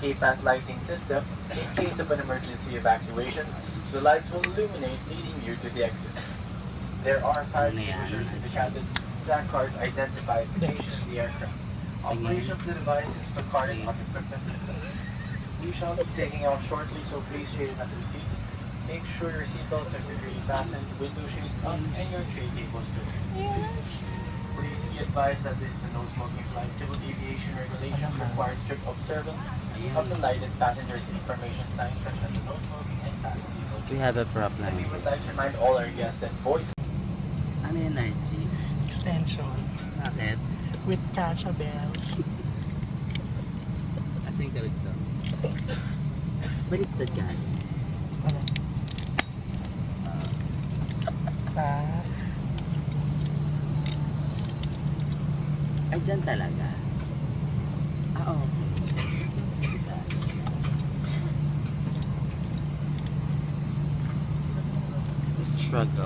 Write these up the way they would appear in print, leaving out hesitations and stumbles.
K-path lighting system. In case of an emergency evacuation, the lights will illuminate, leading you to the exits. There are fire extinguishers in the cabin. That card identifies the location of the aircraft. Operation of the device is for carding on equipment. We shall be taking off shortly, so please straighten up your seats. Make sure your seatbelts are securely fastened, window shades up, and your tray tables too. Please be advised that this is a no-smoking flight. Civil aviation regulations require strict observance of the lighted passengers information signs such as the no smoking and fasten seatbelt. We have a problem. And we would like to remind all our guests that voice Ano yun, Arci? Extension. Bakit? With kasha bells. Asa yung karito? Baliktad ka. Ano? Ah. Ay, dyan talaga. Ah, okay. Struggle.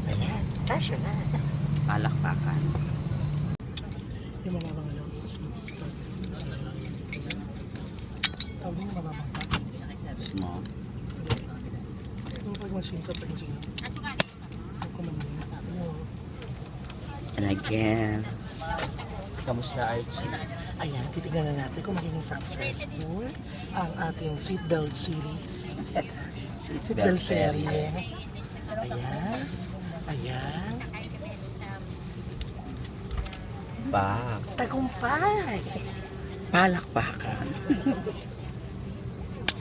Ayan, kasha na. Palakpakan. Yung mababang alaw. Tawag yung mababang pa. Small. Yung pag-machine sa pag-machine. Ang kumandin. And again. Kamusta, Arci? Ayan, titignan na natin kung magiging successful ang ating seatbelt series. Seatbelt Serye. Ayan. Ayan. Back. Tagumpay. Palakpakan.